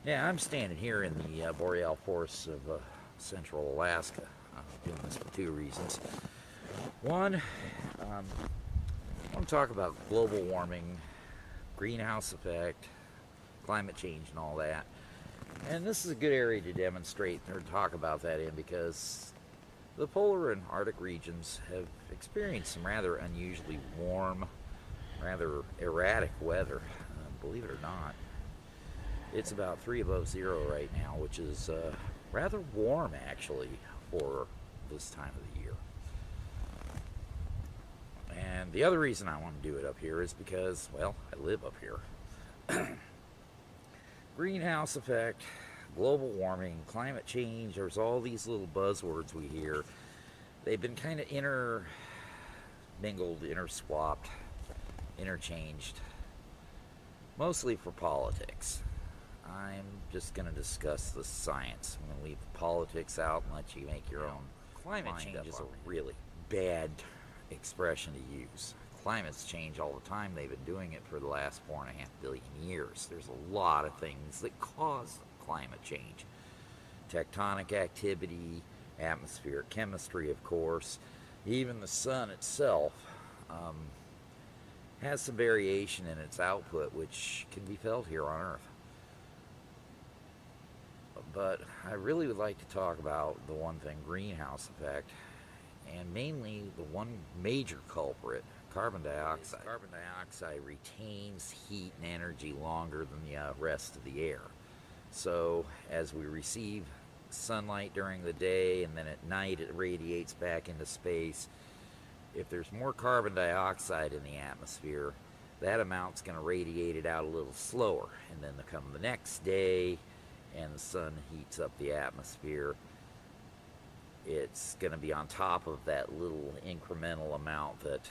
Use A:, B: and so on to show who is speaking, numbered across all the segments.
A: Yeah, I'm standing here in the boreal forests of central Alaska. I'm doing this for two reasons. One, I want to talk about global warming, greenhouse effect, climate change, and all that. And this is a good area to demonstrate or talk about that in because the polar and Arctic regions have experienced some rather unusually warm, rather erratic weather, believe it or not. It's about 3 above zero right now, which is rather warm actually for this time of the year. And the other reason I want to do it up here is because, well, I live up here. Greenhouse effect, global warming, climate change, there's all these little buzzwords we hear. They've been kind of intermingled, interswapped, interchanged, mostly for politics. I'm just going to discuss the science. I'm going to leave the politics out and let you make your own. Climate change is a really bad expression to use. Climates change all the time. They've been doing it for the last 4.5 billion years. There's a lot of things that cause climate change. Tectonic activity, atmospheric chemistry, of course. Even the sun itself has some variation in its output, which can be felt here on Earth. But I really would like to talk about the one thing, greenhouse effect, and mainly the one major culprit, carbon dioxide. Carbon dioxide retains heat and energy longer than the rest of the air. So as we receive sunlight during the day and then at night it radiates back into space, if there's more carbon dioxide in the atmosphere, that amount's going to radiate it out a little slower. And then come the next day, and the sun heats up the atmosphere, it's going to be on top of that little incremental amount that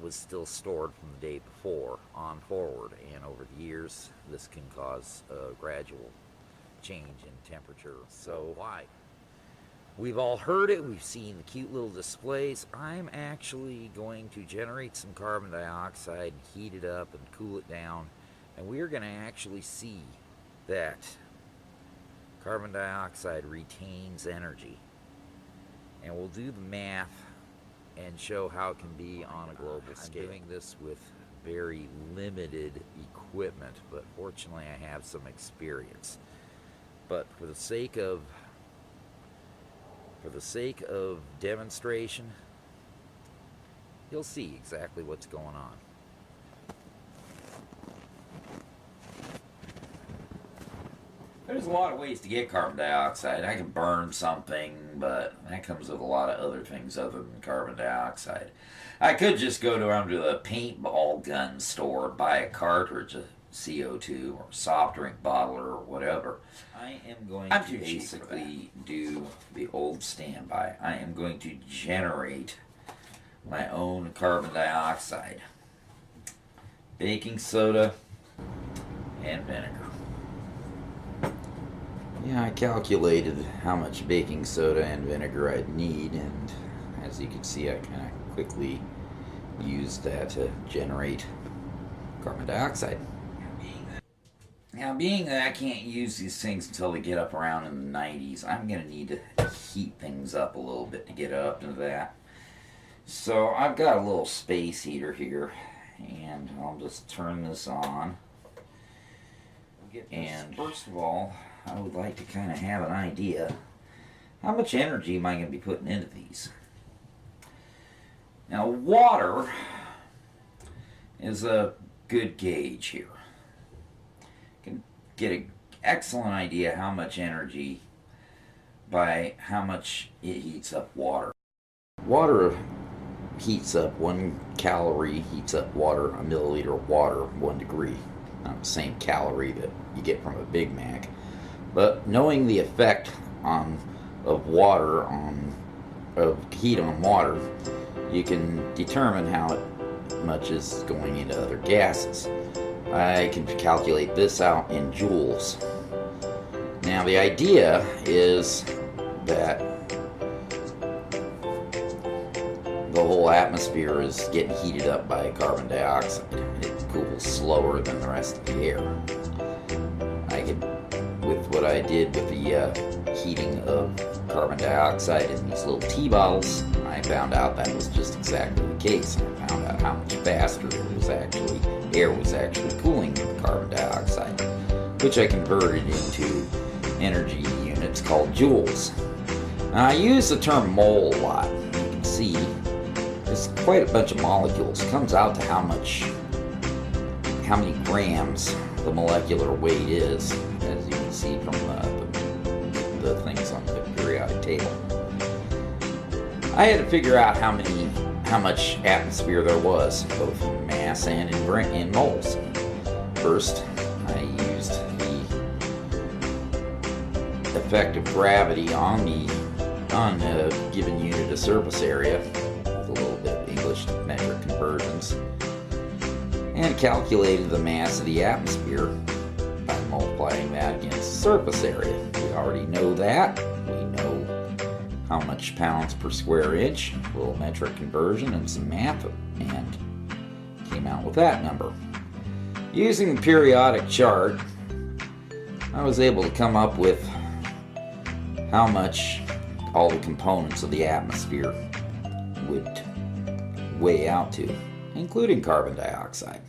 A: was still stored from the day before on forward. And over the years, this can cause a gradual change in temperature. So why? We've all heard it. We've seen the cute little displays. I'm actually going to generate some carbon dioxide, heat it up, and cool it down. And we're going to actually see that carbon dioxide retains energy. And we'll do the math and show how it can be on a global scale. I'm doing this with very limited equipment, but fortunately I have some experience. But for the sake of demonstration, you'll see exactly what's going on. There's a lot of ways to get carbon dioxide. I can burn something, but that comes with a lot of other things other than carbon dioxide. I could just go down to the paintball gun store, buy a cartridge of CO2 or soft drink bottle or whatever. I am going to basically do the old standby. I am going to generate my own carbon dioxide. Baking soda and vinegar. Yeah, I calculated how much baking soda and vinegar I'd need, and as you can see, I kind of quickly used that to generate carbon dioxide. Now, being that I can't use these things until they get up around in the 90s, I'm going to need to heat things up a little bit to get up to that. So I've got a little space heater here, and I'll just turn this on. And first of all, I would like to kind of have an idea how much energy am I going to be putting into these. Now, water is a good gauge here. You can get an excellent idea how much energy by how much it heats up water. Water heats up 1 calorie, heats up water, a milliliter of water, 1 degree. Not the same calorie that you get from a Big Mac. But knowing the effect of water of heat on water, you can determine how much is going into other gases. I can calculate this out in joules. Now the idea is that the whole atmosphere is getting heated up by carbon dioxide. It cools slower than the rest of the air. I could I did with the heating of carbon dioxide in these little tea bottles, I found out that was just exactly the case. I found out how much faster air was actually cooling the carbon dioxide, which I converted into energy units called joules. Now, I use the term mole a lot. You can see there's quite a bunch of molecules. It comes out to how many grams the molecular weight is, as you can see from the things on the periodic table. I had to figure out how much atmosphere there was, both in mass and in moles. First, I used the effect of gravity on a given unit of surface area, with a little bit of English to metric conversions, and calculated the mass of the atmosphere by multiplying that against the surface area. We already know that. We know how much pounds per square inch, a little metric conversion and some math, and came out with that number. Using the periodic chart, I was able to come up with how much all the components of the atmosphere would weigh out to, including carbon dioxide.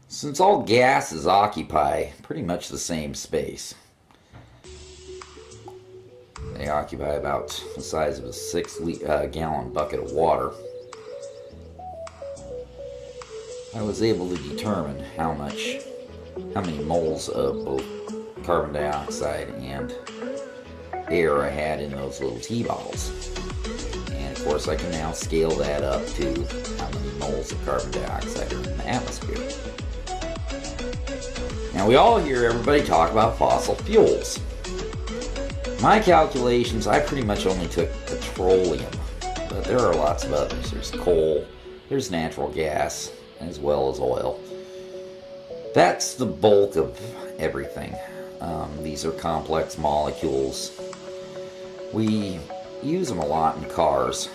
A: Since all gases occupy pretty much the same space, they occupy about the size of a 6-gallon bucket of water, I was able to determine how many moles of both carbon dioxide and air I had in those little tea bottles. And of course I can now scale that up to how many moles of carbon dioxide are in the atmosphere. Now we all hear everybody talk about fossil fuels. My calculations, I pretty much only took petroleum, but there are lots of others. There's coal, there's natural gas, as well as oil. That's the bulk of everything. These are complex molecules. We use them a lot in cars.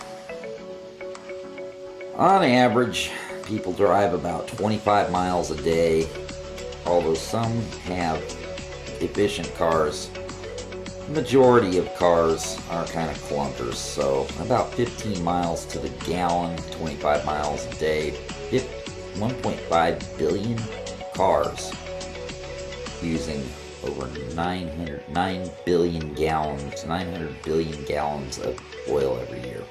A: On average, people drive about 25 miles a day, although some have efficient cars. The majority of cars are kind of clunkers, so about 15 miles to the gallon, 25 miles a day. 1.5 billion cars using over 900 billion gallons of oil every year.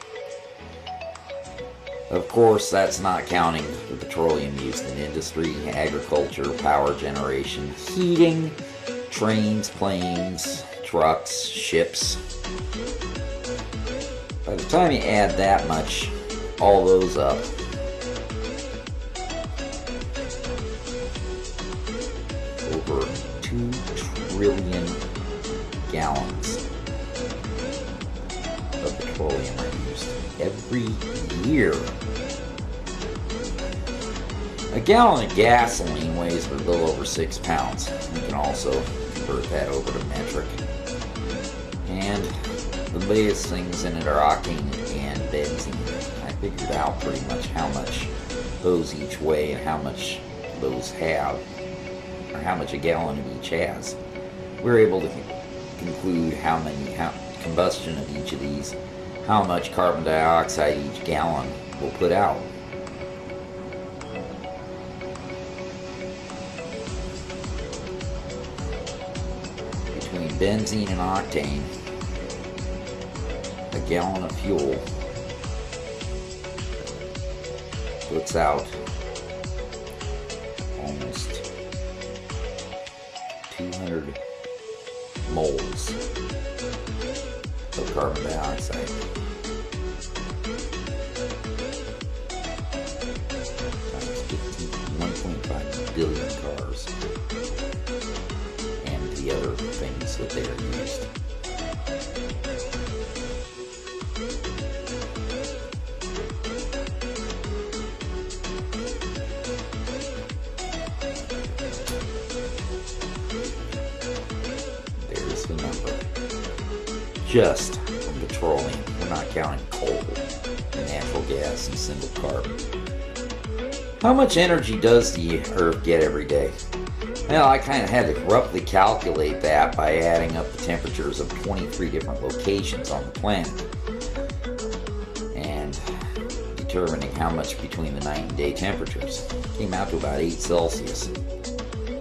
A: Of course, that's not counting the petroleum used in industry, agriculture, power generation, heating, trains, planes, trucks, ships. By the time you add that much, all those up, over 2 trillion gallons of petroleum are used every year. A gallon of gasoline weighs a little over 6 pounds. You can also convert that over to metric. And the biggest things in it are octane and benzene. I figured out pretty much how much those each weigh and how much those have, or how much a gallon of each has. We're able to conclude how combustion of each of these, how much carbon dioxide each gallon will put out. Between benzene and octane, a gallon of fuel puts out almost 200 moles of carbon dioxide. Times 1.5 billion cars and the other things that they are used. There's the number. Just from petroleum. We're not counting coal and natural gas and single carbon. How much energy does the Earth get every day? Well, I kind of had to roughly calculate that by adding up the temperatures of 23 different locations on the planet and determining how much between the night and day temperatures. Came out to about 8 Celsius. A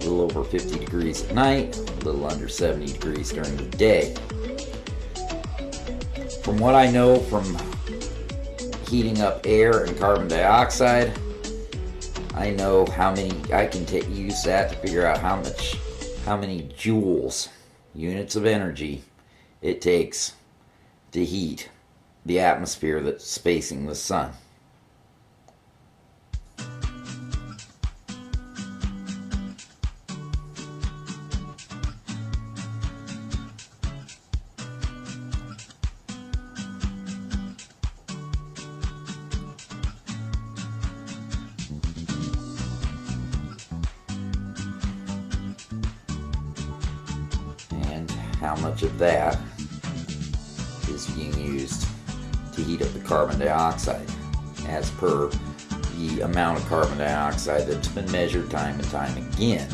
A: little over 50 degrees at night, a little under 70 degrees during the day. From what I know from heating up air and carbon dioxide, I know how many, I can use that to figure out how many joules, units of energy, it takes to heat the atmosphere that's facing the sun. How much of that is being used to heat up the carbon dioxide as per the amount of carbon dioxide that's been measured time and time again.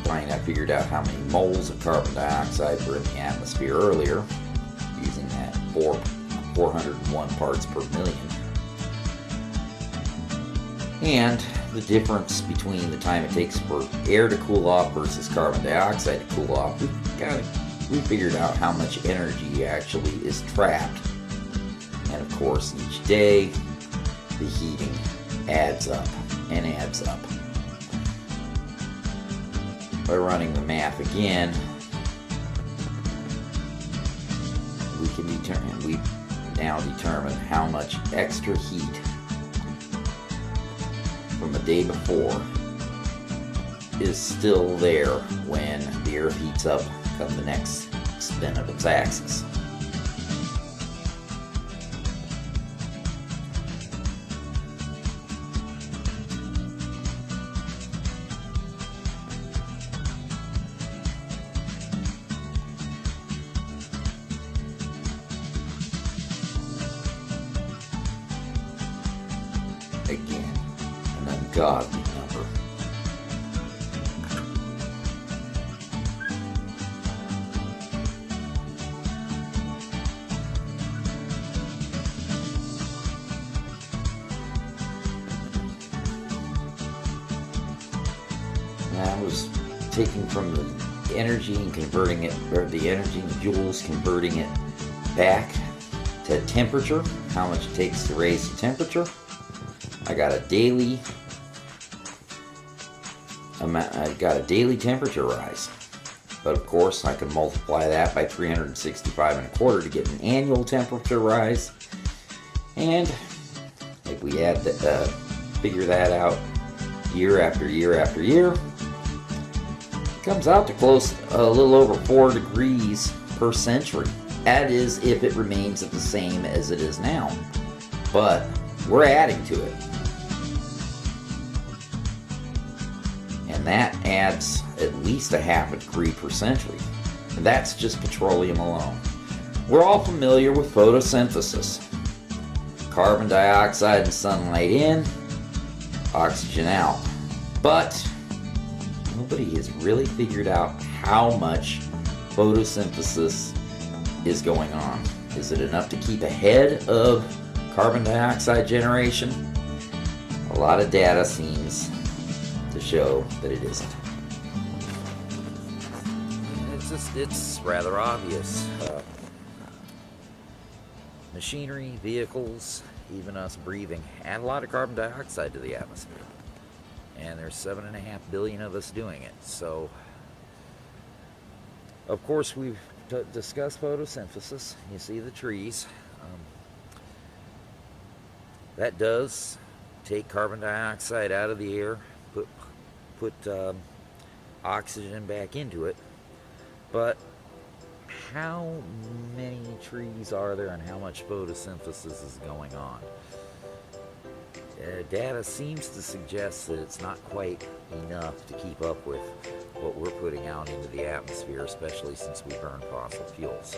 A: I figured out how many moles of carbon dioxide were in the atmosphere earlier using that 401 parts per million. And the difference between the time it takes for air to cool off versus carbon dioxide to cool off, we figured out how much energy actually is trapped. And of course, each day, the heating adds up and adds up. By running the math again, we now determine how much extra heat from the day before is still there when the Earth heats up come the next spin of its axis. Again, an ungodly number. That was taking from the energy and converting it, or the energy in joules, converting it back to temperature, how much it takes to raise the temperature. I got a daily temperature rise, but of course I can multiply that by 365 and a quarter to get an annual temperature rise. And if we add that, figure that out year after year after year, it comes out to close a little over 4 degrees per century. That is if it remains at the same as it is now, but we're adding to it. And that adds at least a half a degree per century. And that's just petroleum alone. We're all familiar with photosynthesis. Carbon dioxide and sunlight in, oxygen out. But nobody has really figured out how much photosynthesis is going on. Is it enough to keep ahead of carbon dioxide generation? A lot of data seems to show that it isn't. It's rather obvious. Machinery, vehicles, even us breathing, add a lot of carbon dioxide to the atmosphere. And there's 7.5 billion of us doing it. So, of course, we've discussed photosynthesis. You see the trees. That does take carbon dioxide out of the air, put oxygen back into it. But how many trees are there and how much photosynthesis is going on? Data seems to suggest that it's not quite enough to keep up with what we're putting out into the atmosphere, especially since we burn fossil fuels.